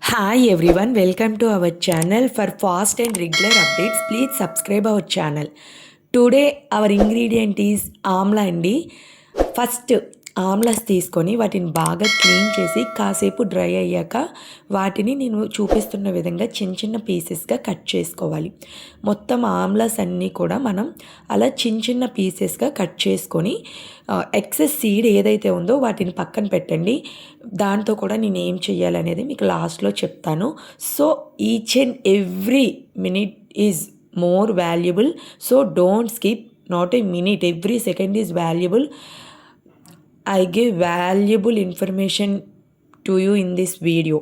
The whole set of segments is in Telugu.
Hi everyone, welcome to our channel. For fast and regular updates, please subscribe our channel. Today our ingredient is Amla అండి. ఫస్ట్ ఆమ్లాస్ తీసుకొని వాటిని బాగా క్లీన్ చేసి కాసేపు డ్రై అయ్యాక వాటిని నేను చూపిస్తున్న విధంగా చిన్న చిన్న పీసెస్గా కట్ చేసుకోవాలి. మొత్తం ఆమ్లాస్ అన్నీ కూడా మనం అలా చిన్న చిన్న పీసెస్గా కట్ చేసుకొని ఎక్సెస్ సీడ్ ఏదైతే ఉందో వాటిని పక్కన పెట్టండి. దాంతో కూడా నేను ఏం చేయాలనేది మీకు లాస్ట్లో చెప్తాను. So each and every minute is more valuable, so don't skip. Not a minute, every second is valuable. I give valuable information to you in this video.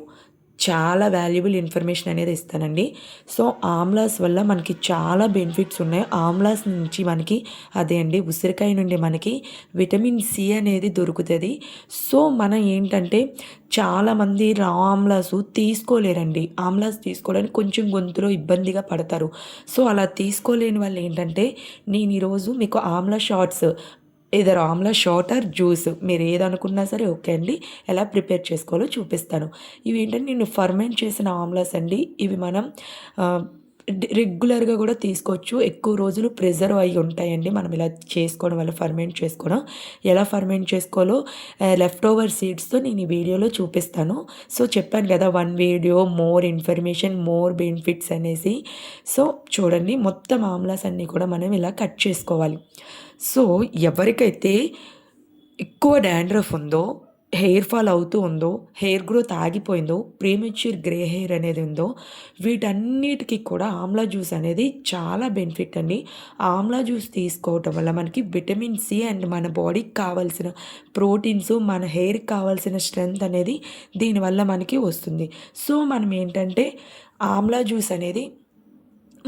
చాలా వాల్యుబుల్ ఇన్ఫర్మేషన్ అనేది ఇస్తానండి. సో ఆమ్లాస్ వల్ల మనకి చాలా బెనిఫిట్స్ ఉన్నాయి. ఆమ్లాస్ నుంచి మనకి అదే అండి ఉసిరికాయ నుండి మనకి విటమిన్ సి అనేది దొరుకుతుంది. సో మనం ఏంటంటే చాలామంది రా ఆమ్లాసు తీసుకోలేరండి. ఆమ్లాస్ తీసుకోవడానికి కొంచెం గొంతులో ఇబ్బందిగా పడతారు. సో అలా తీసుకోలేని వాళ్ళు ఏంటంటే నేను ఈరోజు మీకు amla shots either amla shot or juice మీరు ఏదనుకున్నా సరే ఓకే అండి, ఎలా ప్రిపేర్ చేసుకోవాలో చూపిస్తాను. ఇవి ఏంటంటే నేను ఫర్మెంట్ చేసిన ఆమ్లాస్ అండి. ఇవి మనం రెగ్యులర్గా కూడా తీసుకోవచ్చు. ఎక్కువ రోజులు ప్రిజర్వ్ అయి ఉంటాయండి మనం ఇలా చేసుకోవడం వల్ల. ఫర్మెంట్ చేసుకోవడం ఎలా ఫర్మెంట్ చేసుకోవాలో లెఫ్ట్ ఓవర్ సీడ్స్తో నేను ఈ వీడియోలో చూపిస్తాను. సో చెప్పాను కదా, one video more information more benefits అనేసి. సో చూడండి, మొత్తం ఆమ్లాస్ అన్నీ కూడా మనం ఇలా కట్ చేసుకోవాలి. సో ఎవరికైతే ఎక్కువ డాండ్రఫ్ ఉందో, హెయిర్ ఫాల్ అవుతూ ఉందో, హెయిర్ గ్రోత్ ఆగిపోయిందో, ప్రీమెచ్యూర్ గ్రే హెయిర్ అనేది ఉందో, వీటన్నిటికీ కూడా ఆమ్లా జ్యూస్ అనేది చాలా బెనిఫిట్ అండి. ఆమ్లా జ్యూస్ తీసుకోవటం వల్ల మనకి విటమిన్ సి అండ్ మన బాడీకి కావాల్సిన ప్రోటీన్స్, మన హెయిర్కి కావాల్సిన స్ట్రెంగ్త్ అనేది దీనివల్ల మనకి వస్తుంది. సో మనం ఏంటంటే ఆమ్లా జ్యూస్ అనేది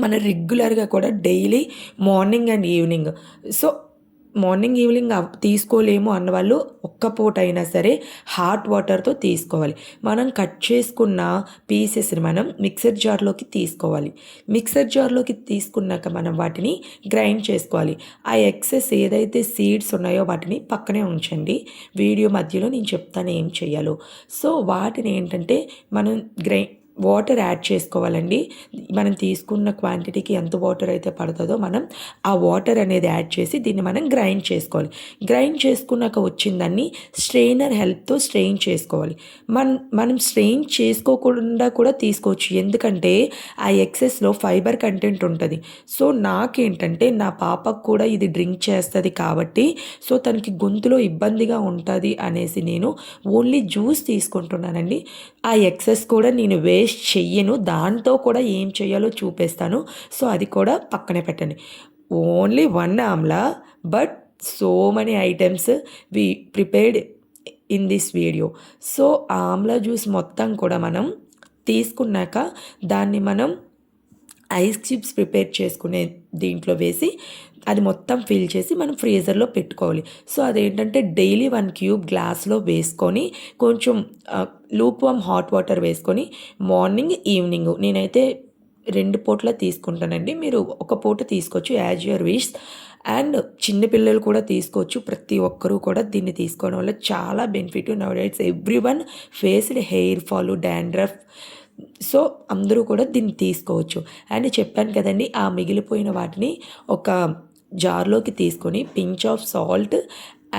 మన రెగ్యులర్గా కూడా daily morning and evening, so morning evening తీసుకోలేము అన్నవాళ్ళు ఒక్క పూట అయినా సరే హాట్ వాటర్తో తీసుకోవాలి. మనం కట్ చేసుకున్న పీసెస్ని మనం మిక్సర్ జార్లోకి తీసుకోవాలి. మిక్సర్ జార్లోకి తీసుకున్నాక మనం వాటిని గ్రైండ్ చేసుకోవాలి. ఆ ఎక్సెస్ ఏదైతే సీడ్స్ ఉన్నాయో వాటిని పక్కనే ఉంచండి. వీడియో మధ్యలో నేను చెప్తాను ఏం చేయాలో. సో వాటిని ఏంటంటే మనం వాటర్ యాడ్ చేసుకోవాలండి. మనం తీసుకున్న క్వాంటిటీకి ఎంత వాటర్ అయితే పడుతుందో మనం ఆ వాటర్ అనేది యాడ్ చేసి దీన్ని మనం గ్రైండ్ చేసుకోవాలి. గ్రైండ్ చేసుకున్నాక వచ్చిందాన్ని స్ట్రెయినర్ హెల్ప్తో స్ట్రెయిన్ చేసుకోవాలి. మనం స్ట్రెయిన్ చేసుకోకుండా కూడా తీసుకోవచ్చు, ఎందుకంటే ఆ ఎక్సెస్లో ఫైబర్ కంటెంట్ ఉంటుంది. సో నాకేంటంటే నా పాపకు కూడా ఇది డ్రింక్ చేస్తుంది కాబట్టి సో తనకి గొంతులో ఇబ్బందిగా ఉంటుంది అనేసి నేను ఓన్లీ జ్యూస్ తీసుకుంటున్నానండి. ఆ ఎక్సెస్ కూడా నేను వేస్ట్ చెయ్యను. దాంతో కూడా ఏం చేయాలో చూపిస్తాను. సో అది కూడా పక్కనే పెట్టండి. Only one amla, but so many items we prepared in this video. So amla juice మొత్తం కూడా మనం తీసుకున్నాక దాన్ని మనం ఐస్ క్యూబ్స్ ప్రిపేర్ చేసుకునే దీంట్లో వేసి అది మొత్తం ఫిల్ చేసి మనం ఫ్రీజర్లో పెట్టుకోవాలి. సో అదేంటంటే డైలీ 1 క్యూబ్ గ్లాస్లో వేసుకొని కొంచెం లూప్ వామ్ హాట్ వాటర్ వేసుకొని మార్నింగ్ ఈవినింగ్ నేనైతే 2 పూటలా తీసుకుంటానండి. మీరు ఒక పూట తీసుకోవచ్చు, యాజ్ యువర్ విష్. అండ్ చిన్నపిల్లలు కూడా తీసుకోవచ్చు. ప్రతి ఒక్కరూ కూడా దీన్ని తీసుకోవడం వల్ల చాలా benefit. Now days everyone faced hair fall, dandruff, so అందరూ కూడా దీన్ని తీసుకోవచ్చు. అండ్ చెప్పాను కదండి, ఆ మిగిలిపోయిన వాటిని ఒక జార్లోకి తీసుకొని పించ్ ఆఫ్ సాల్ట్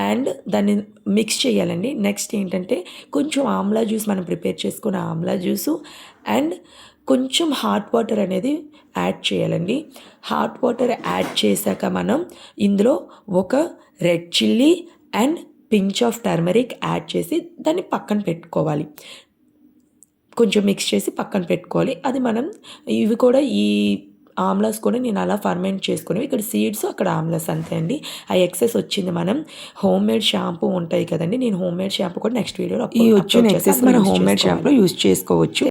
అండ్ దాన్ని మిక్స్ చేయాలండి. నెక్స్ట్ ఏంటంటే కొంచెం ఆమ్లా జ్యూస్, మనం ప్రిపేర్ చేసుకున్న ఆమ్లా జ్యూసు అండ్ కొంచెం హాట్ వాటర్ అనేది యాడ్ చేయాలండి. హాట్ వాటర్ యాడ్ చేశాక మనం ఇందులో ఒక red chilli and pinch of turmeric add చేసి దాన్ని పక్కన పెట్టుకోవాలి. కొంచెం మిక్స్ చేసి పక్కన పెట్టుకోవాలి. అది మనం ఇవి కూడా ఈ ఆమ్లాస్ కూడా నేను అలా ఫర్మెంట్ చేసుకుని, ఇక్కడ సీడ్స్ అక్కడ ఆమ్లాస్ అంతే అండి. ఆ ఎక్సెస్ వచ్చింది మనం హోమ్ మేడ్ షాంపూ ఉంటాయి కదండి, నేను హోమ్ మేడ్ షాంపూ కూడా నెక్స్ట్ వీడియోలో ఈ వచ్చిన ఎక్సెస్ మనం హోమ్ మేడ్ షాంపూలో యూజ్ చేసుకోవచ్చు.